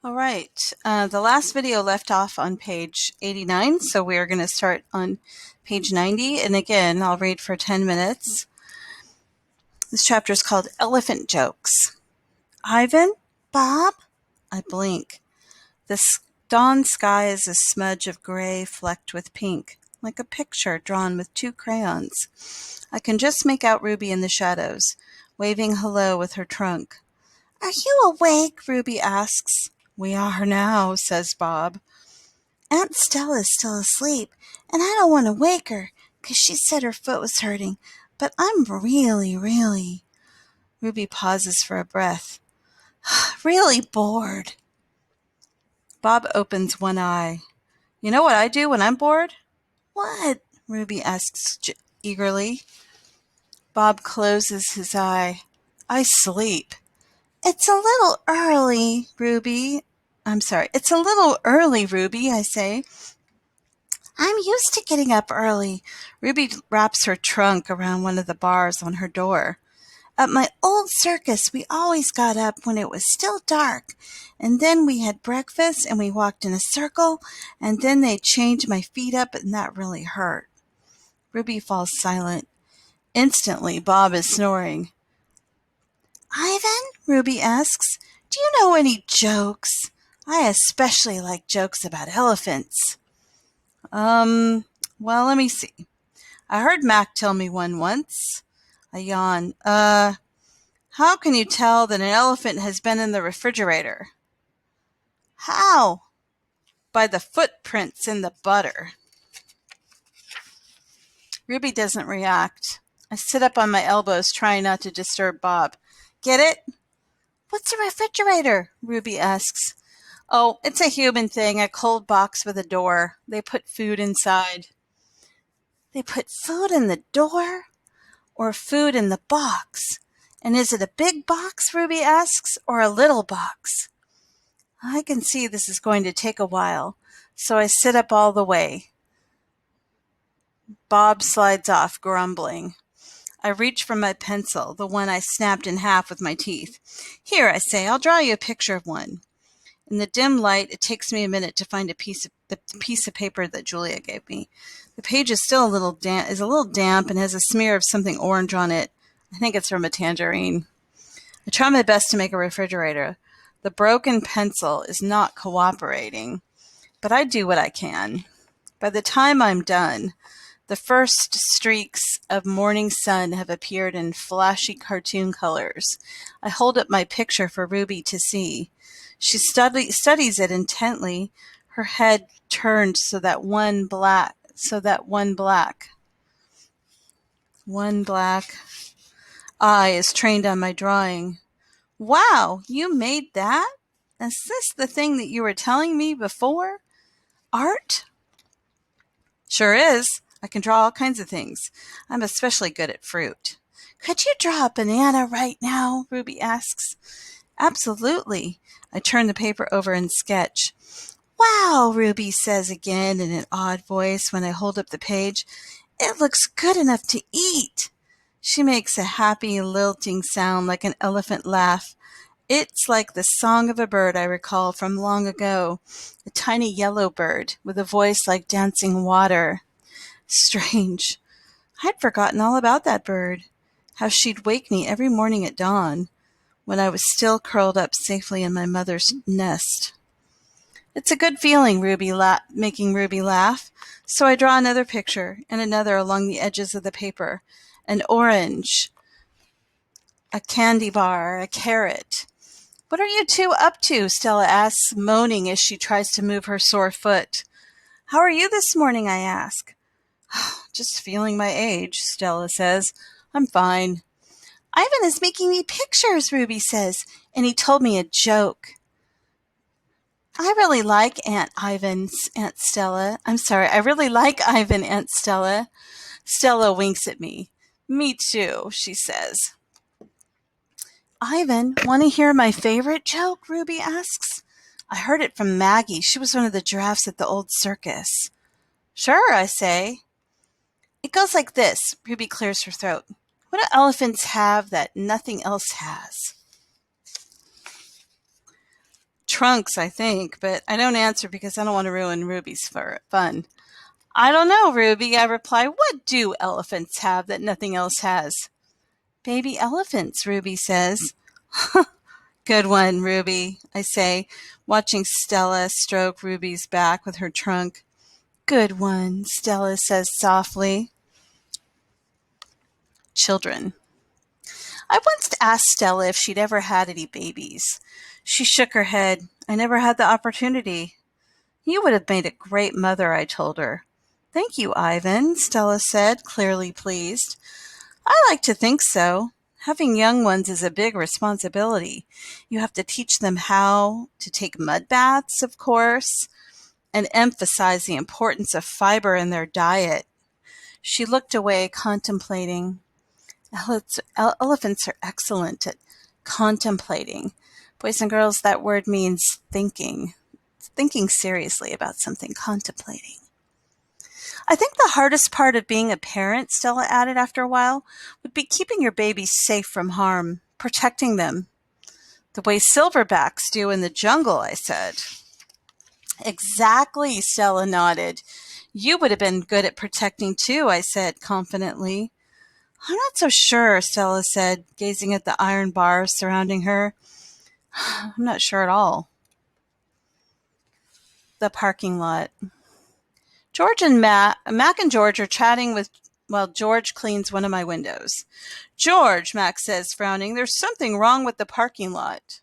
All right. The last video left off on page 89, so we are going to start on page 90. And again, I'll read for 10 minutes. This chapter is called Elephant Jokes. Ivan? Bob? I blink. The dawn sky is a smudge of gray flecked with pink, like a picture drawn with two crayons. I can just make out Ruby in the shadows, waving hello with her trunk. Are you awake? Ruby asks. We are now, says Bob. Aunt Stella's still asleep, and I don't want to wake her, 'cause she said her foot was hurting, but I'm really, Ruby pauses for a breath. Really bored. Bob opens one eye. You know what I do when I'm bored? What? Ruby asks eagerly. Bob closes his eye. I sleep. It's a little early, Ruby. It's a little early, Ruby, I say. I'm used to getting up early. Ruby wraps her trunk around one of the bars on her door. At my old circus, we always got up when it was still dark, and then we had breakfast and we walked in a circle, and then they changed my feet up, and that really hurt. Ruby falls silent. Instantly, Bob is snoring. Ivan? Ruby asks. Do you know any jokes? I especially like jokes about elephants. Well, let me see. I heard Mac tell me one once. I yawn. How can you tell that an elephant has been in the refrigerator? How? By the footprints in the butter. Ruby doesn't react. I sit up on my elbows, trying not to disturb Bob. Get it? What's a refrigerator? Ruby asks. Oh, it's a human thing, a cold box with a door. They put food inside. They put food in the door? Or food in the box? And is it a big box, Ruby asks, or a little box? I can see this is going to take a while, so I sit up all the way. Bob slides off, grumbling. I reach for my pencil, the one I snapped in half with my teeth. Here, I say, I'll draw you a picture of one. In the dim light, it takes me a minute to find the piece of paper that Julia gave me. The page is still a little damp and has a smear of something orange on it. I think it's from a tangerine. I try my best to make a refrigerator. The broken pencil is not cooperating, but I do what I can. By the time I'm done, the first streaks of morning sun have appeared in flashy cartoon colors. I hold up my picture for Ruby to see. She studies it intently, her head turned so that one black eye is trained on my drawing. Wow, you made that? Is this the thing that you were telling me before? Art? Sure is. I can draw all kinds of things. I'm especially good at fruit. Could you draw a banana right now? Ruby asks. Absolutely. I turn the paper over and sketch. Wow, Ruby says again in an odd voice when I hold up the page. It looks good enough to eat. She makes a happy, lilting sound like an elephant laugh. It's like the song of a bird I recall from long ago, a tiny yellow bird with a voice like dancing water. Strange. I'd forgotten all about that bird, how she'd wake me every morning at dawn, when I was still curled up safely in my mother's nest. It's a good feeling, making Ruby laugh, so I draw another picture and another along the edges of the paper. An orange, a candy bar, a carrot. What are you two up to? Stella asks, moaning as she tries to move her sore foot. How are you this morning? I ask. Just feeling my age, Stella says. I'm fine. Ivan is making me pictures, Ruby says, and he told me a joke. I really like Aunt Stella. I really like Ivan, Aunt Stella. Stella winks at me. Me too, she says. Ivan, want to hear my favorite joke? Ruby asks. I heard it from Maggie. She was one of the giraffes at the old circus. Sure, I say. It goes like this. Ruby clears her throat. What do elephants have that nothing else has? Trunks, I think, but I don't answer because I don't want to ruin Ruby's fun. I don't know, Ruby, I reply. What do elephants have that nothing else has? Baby elephants, Ruby says. Good one, Ruby, I say, watching Stella stroke Ruby's back with her trunk. Good one, Stella says softly. Children. I once asked Stella if she'd ever had any babies. She shook her head. I never had the opportunity. You would have made a great mother, I told her. Thank you, Ivan, Stella said, clearly pleased. I like to think so. Having young ones is a big responsibility. You have to teach them how to take mud baths, of course, and emphasize the importance of fiber in their diet. She looked away, contemplating. Elephants are excellent at contemplating. Boys and girls, that word means thinking. Thinking seriously about something, contemplating. I think the hardest part of being a parent, Stella added after a while, would be keeping your babies safe from harm, protecting them. The way silverbacks do in the jungle, I said. Exactly, Stella nodded. You would have been good at protecting too, I said confidently. I'm not so sure, Stella said, gazing at the iron bars surrounding her. I'm not sure at all. The parking lot. George and Mac and George are chatting while George cleans one of my windows. George, Mac says, frowning, there's something wrong with the parking lot.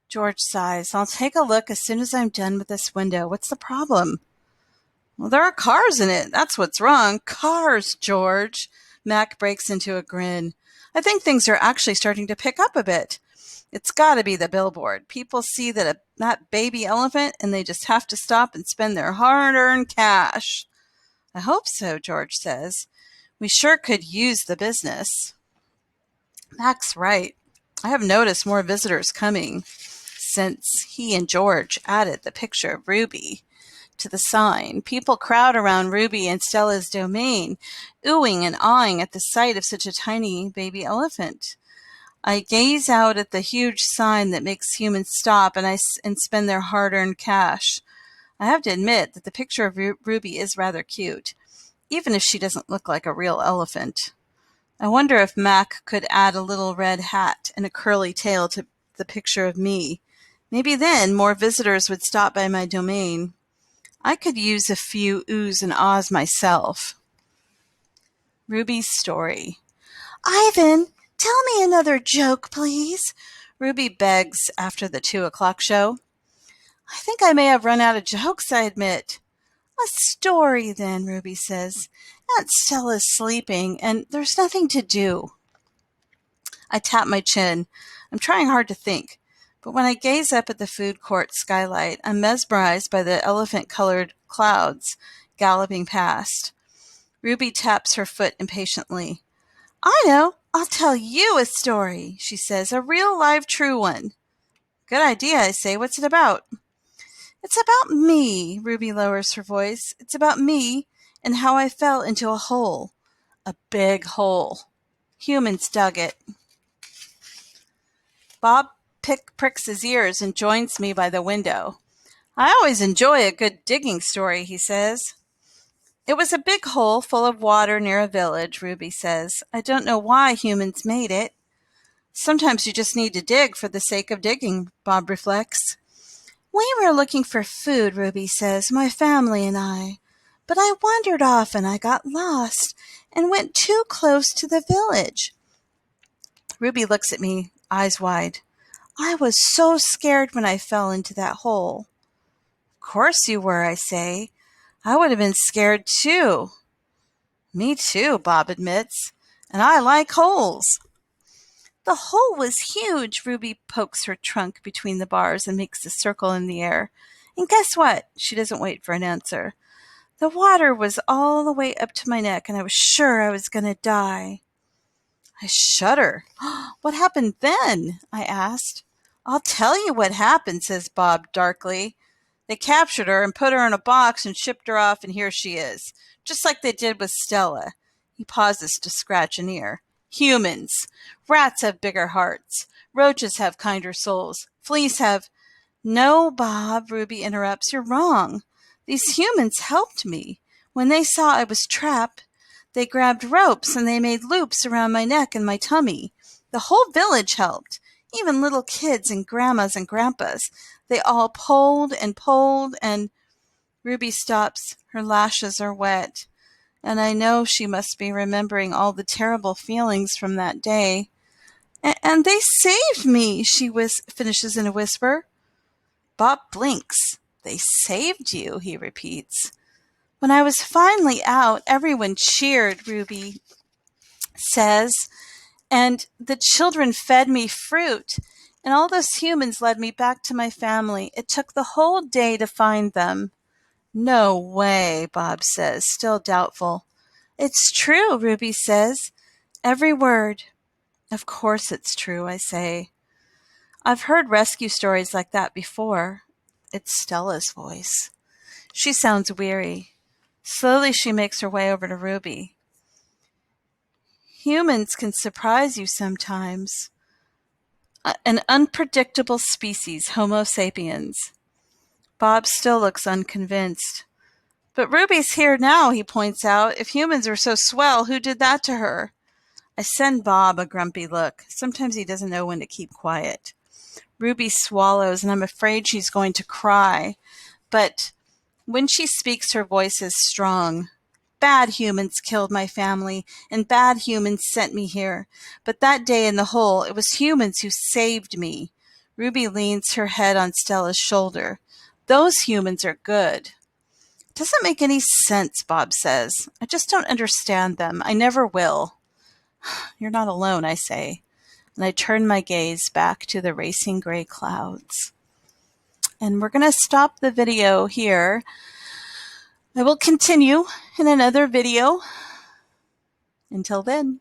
George sighs. I'll take a look as soon as I'm done with this window. What's the problem? Well, there are cars in it. That's what's wrong. Cars, George. Mac breaks into a grin. I think things are actually starting to pick up a bit. It's got to be the billboard. People see that baby elephant and they just have to stop and spend their hard-earned cash. I hope so, George says. We sure could use the business. Mac's right. I have noticed more visitors coming since he and George added the picture of Ruby to the sign. People crowd around Ruby and Stella's domain, oohing and awing at the sight of such a tiny baby elephant. I gaze out at the huge sign that makes humans stop and spend their hard-earned cash. I have to admit that the picture of Ruby is rather cute, even if she doesn't look like a real elephant. I wonder if Mac could add a little red hat and a curly tail to the picture of me. Maybe then more visitors would stop by my domain. I could use a few oohs and ahs myself. Ruby's story. Ivan, tell me another joke, please, Ruby begs after the 2:00 show. I think I may have run out of jokes, I admit. A story, then, Ruby says. Aunt Stella's sleeping, and there's nothing to do. I tap my chin. I'm trying hard to think, but when I gaze up at the food court skylight, I'm mesmerized by the elephant-colored clouds galloping past. Ruby taps her foot impatiently. I know. I'll tell you a story, she says, a real, live, true one. Good idea, I say. What's it about? It's about me, Ruby lowers her voice. It's about me and how I fell into a hole. A big hole. Humans dug it. Bob pricks his ears and joins me by the window. I always enjoy a good digging story, he says. It was a big hole full of water near a village, Ruby says. I don't know why humans made it. Sometimes you just need to dig for the sake of digging, Bob reflects. We were looking for food, Ruby says, my family and I. But I wandered off and I got lost and went too close to the village. Ruby looks at me, eyes wide. I was so scared when I fell into that hole. Of course you were, I say. I would have been scared too. Me too, Bob admits. And I like holes. The hole was huge. Ruby pokes her trunk between the bars and makes a circle in the air. And guess what? She doesn't wait for an answer. The water was all the way up to my neck, and I was sure I was going to die. I shudder. What happened then? I asked. I'll tell you what happened, says Bob darkly. They captured her and put her in a box and shipped her off, and here she is. Just like they did with Stella. He pauses to scratch an ear. Humans. Rats have bigger hearts. Roaches have kinder souls. Fleas have No, Bob, Ruby interrupts. You're wrong. These humans helped me. When they saw I was trapped, they grabbed ropes and they made loops around my neck and my tummy. The whole village helped, even little kids and grandmas and grandpas. They all pulled and pulled, and Ruby stops. Her lashes are wet, and I know she must be remembering all the terrible feelings from that day. And they saved me, she finishes in a whisper. Bob blinks. They saved you, he repeats. When I was finally out, everyone cheered, Ruby says, and the children fed me fruit, and all those humans led me back to my family. It took the whole day to find them. No way, Bob says, still doubtful. It's true, Ruby says. Every word. Of course it's true, I say. I've heard rescue stories like that before. It's Stella's voice. She sounds weary. Slowly she makes her way over to Ruby. Humans can surprise you sometimes. An unpredictable species, Homo sapiens. Bob still looks unconvinced. But Ruby's here now, he points out. If humans are so swell, who did that to her? I send Bob a grumpy look. Sometimes he doesn't know when to keep quiet. Ruby swallows, and I'm afraid she's going to cry. But when she speaks, her voice is strong. Bad humans killed my family, and bad humans sent me here. But that day in the hole, it was humans who saved me. Ruby leans her head on Stella's shoulder. Those humans are good. It doesn't make any sense, Bob says. I just don't understand them. I never will. You're not alone, I say, and I turn my gaze back to the racing gray clouds. And we're going to stop the video here. I will continue in another video. Until then.